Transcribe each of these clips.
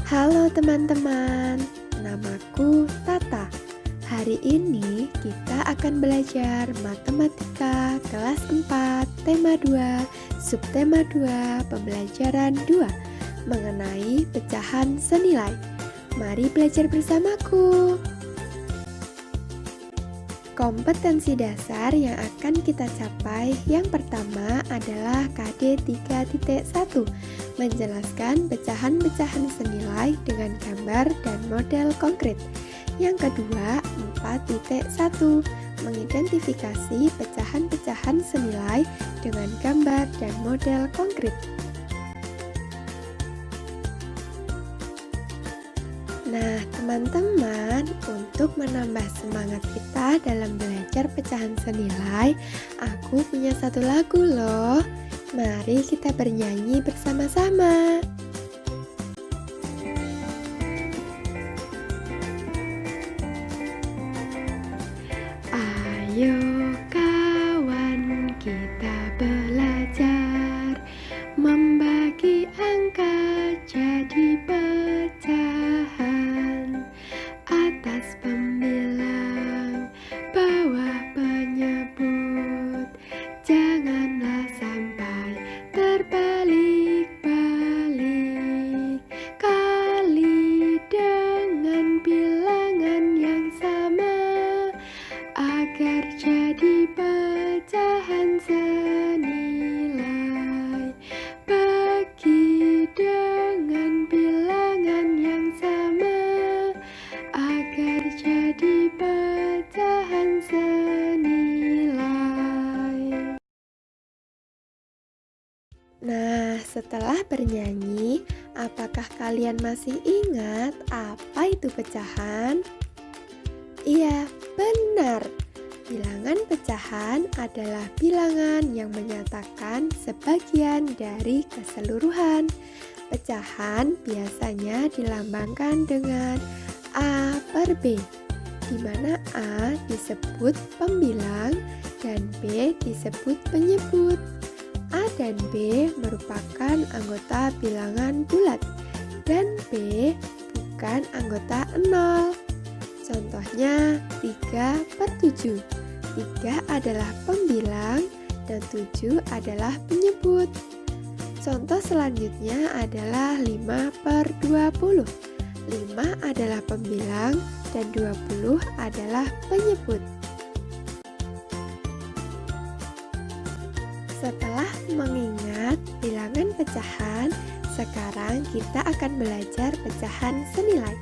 Halo teman-teman, namaku Tata. Hari ini kita akan belajar matematika kelas 4, tema 2, subtema 2, pembelajaran 2 mengenai pecahan senilai. Mari belajar bersamaku. Kompetensi dasar yang akan kita capai yang pertama adalah KD 3.1, menjelaskan pecahan-pecahan senilai dengan gambar dan model konkret. Yang kedua, 4.1, mengidentifikasi pecahan-pecahan senilai dengan gambar dan model konkret. Nah, teman-teman, untuk menambah semangat kita dalam belajar pecahan senilai, aku punya satu lagu loh. Mari kita bernyanyi bersama-sama. Ayo kawan, kita belajar membagi angka jadi pecahan, atas pembilang, bawah penyebut, janganlah sampai terbalik-balik. Kali dengan bilangan yang sama agar jadi pecahan senilai. Bagi dengan bilangan yang sama agar jadi pecahan senilai. Nah, setelah bernyanyi, apakah kalian masih ingat apa itu pecahan? Iya, benar. Bilangan pecahan adalah bilangan yang menyatakan sebagian dari keseluruhan. Pecahan biasanya dilambangkan dengan A per B, di mana A disebut pembilang dan B disebut penyebut. A dan B merupakan anggota bilangan bulat dan B bukan anggota 0. Contohnya 3 per 7. 3 adalah pembilang dan 7 adalah penyebut. Contoh selanjutnya adalah 5 per 20. 5 adalah pembilang dan 20 adalah penyebut. Setelah mengingat bilangan pecahan, sekarang kita akan belajar pecahan senilai.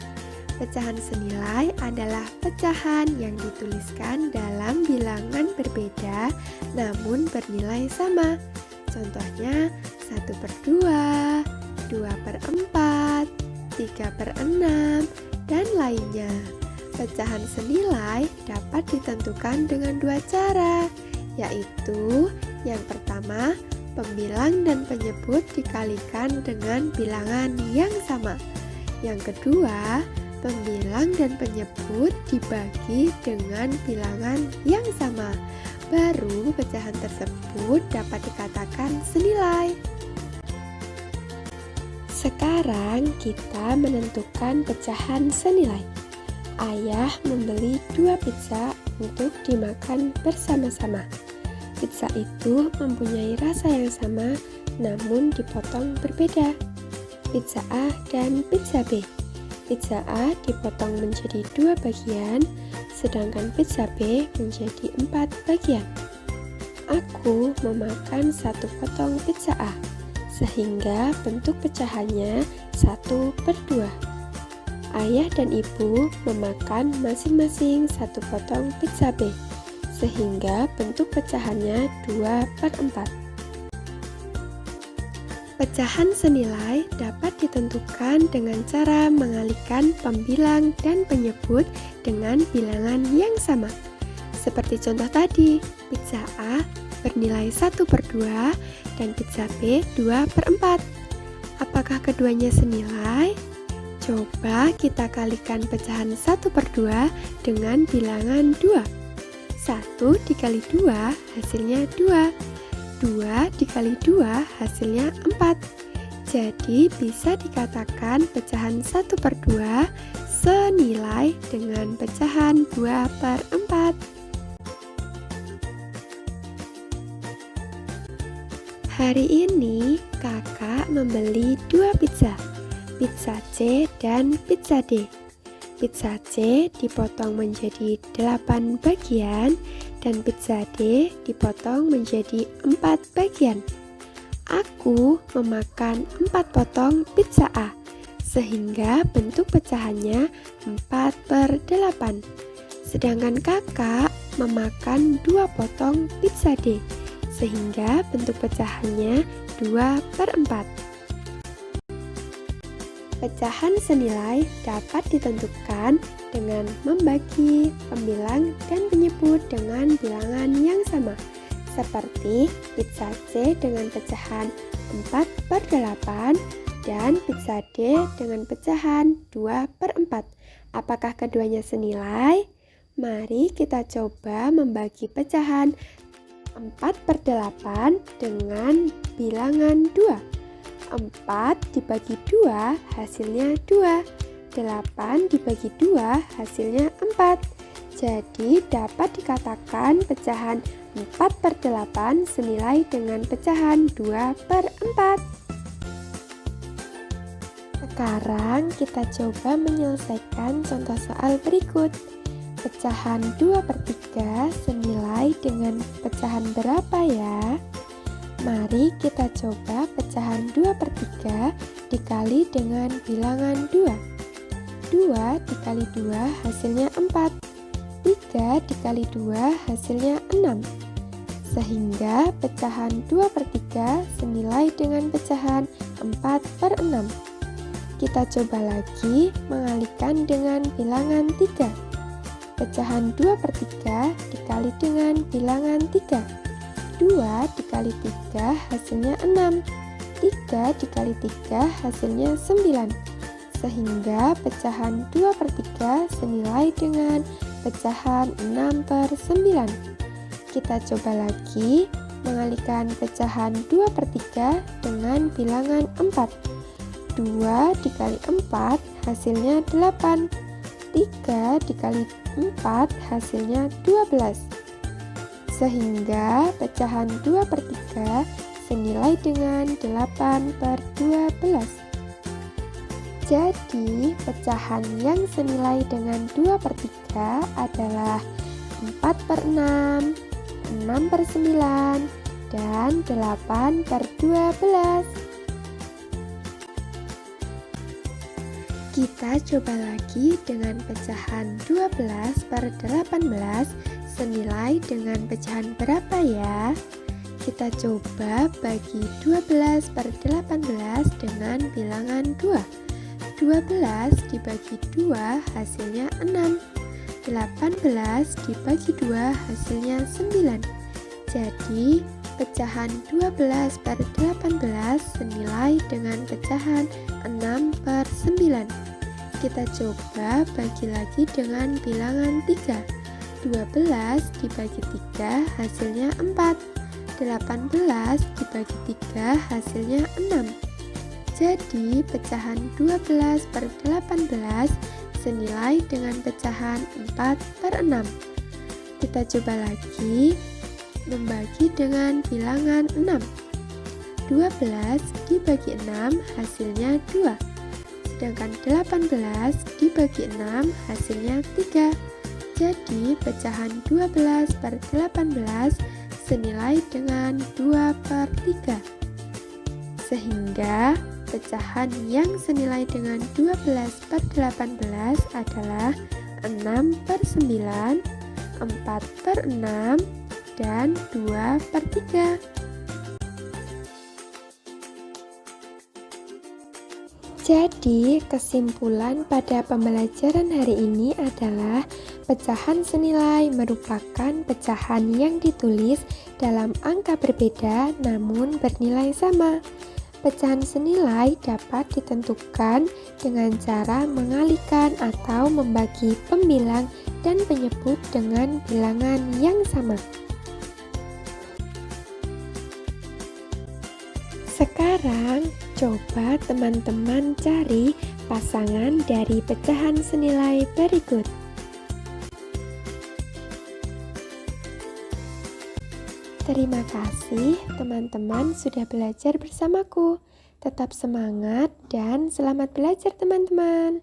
Pecahan senilai adalah pecahan yang dituliskan dalam bilangan berbeda namun bernilai sama. Contohnya 1 per 2, 2 per 4, 3 per 6, dan lainnya. Pecahan senilai dapat ditentukan dengan dua cara, yaitu yang pertama, pembilang dan penyebut dikalikan dengan bilangan yang sama. Yang kedua, pembilang dan penyebut dibagi dengan bilangan yang sama. Baru pecahan tersebut dapat dikatakan senilai. Sekarang kita menentukan pecahan senilai. Ayah membeli 2 pizza untuk dimakan bersama-sama. Pizza itu mempunyai rasa yang sama namun dipotong berbeda. Pizza A dan pizza B. Pizza A dipotong menjadi 2 bagian, sedangkan pizza B menjadi 4 bagian. Aku memakan 1 potong pizza A, sehingga bentuk pecahannya 1 per 2. Ayah dan ibu memakan masing-masing 1 potong pizza B, sehingga bentuk pecahannya 2 per 4. Pecahan senilai dapat ditentukan dengan cara mengalihkan pembilang dan penyebut dengan bilangan yang sama. Seperti contoh tadi, pizza A bernilai 1 per 2 dan pizza B 2 per 4. Apakah keduanya senilai? Coba kita kalikan pecahan 1 per 2 dengan bilangan 2. 1 dikali 2 hasilnya 2. 2 dikali 2 hasilnya 4. Jadi bisa dikatakan pecahan 1/2 senilai dengan pecahan 2/4. Hari ini kakak membeli 2 pizza C dan pizza D. Pizza C dipotong menjadi 8 bagian dan pizza D dipotong menjadi 4 bagian. Aku memakan 4 potong pizza A, sehingga bentuk pecahannya 4/8. Sedangkan kakak memakan 2 potong pizza D, sehingga bentuk pecahannya 2/4. Pecahan senilai dapat ditentukan dengan membagi pembilang dan penyebut dengan bilangan yang sama, seperti pizza C dengan pecahan 4/8 dan pizza D dengan pecahan 2/4. Apakah keduanya senilai? Mari kita coba membagi pecahan 4/8 dengan bilangan 2. 4 dibagi 2 hasilnya 2. 8 dibagi 2 hasilnya 4. Jadi dapat dikatakan pecahan 4/8 senilai dengan pecahan 2/4. Sekarang kita coba menyelesaikan contoh soal berikut. Pecahan 2/3 senilai dengan pecahan berapa ya? Mari kita coba pecahan 2/3 dikali dengan bilangan 2. 2 dikali 2 hasilnya 4. 3 dikali 2 hasilnya 6. Sehingga pecahan 2/3 senilai dengan pecahan 4/6. Kita coba lagi mengalihkan dengan bilangan 3. Pecahan 2/3 dikali dengan bilangan 3. 2 dikali 3 hasilnya 6. 3 dikali 3 hasilnya 9. Sehingga pecahan 2/3 senilai dengan pecahan 6/9. Kita coba lagi mengalihkan pecahan 2/3 dengan bilangan 4. 2 dikali 4 hasilnya 8. 3 dikali 4 hasilnya 12. Sehingga pecahan 2/3 senilai dengan 8/12. Jadi pecahan yang senilai dengan 2/3 adalah 4/6, 6/9, dan 8/12. Kita coba lagi dengan pecahan 12/18 senilai dengan pecahan berapa ya? Kita coba bagi 12/18 dengan bilangan 2. 12 dibagi 2 hasilnya 6. 18 dibagi 2 hasilnya 9. Jadi pecahan 12/18 senilai dengan pecahan 6/9. Kita coba bagi lagi dengan bilangan 3. 12 dibagi 3 hasilnya 4. 18 dibagi 3 hasilnya 6. Jadi pecahan 12/18 senilai dengan pecahan 4/6. Kita coba lagi membagi dengan bilangan 6. 12 dibagi 6 hasilnya 2. Sedangkan 18 dibagi 6 hasilnya 3. Jadi pecahan 12/18 senilai dengan 2/3. Sehingga pecahan yang senilai dengan 12/18 adalah 6/9, 4/6, dan 2/3. Jadi, kesimpulan pada pembelajaran hari ini adalah pecahan senilai merupakan pecahan yang ditulis dalam angka berbeda namun bernilai sama. Pecahan senilai dapat ditentukan dengan cara mengalihkan atau membagi pembilang dan penyebut dengan bilangan yang sama. Sekarang, Coba teman-teman cari pasangan dari pecahan senilai berikut. Terima kasih teman-teman sudah belajar bersamaku. Tetap semangat dan selamat belajar teman-teman.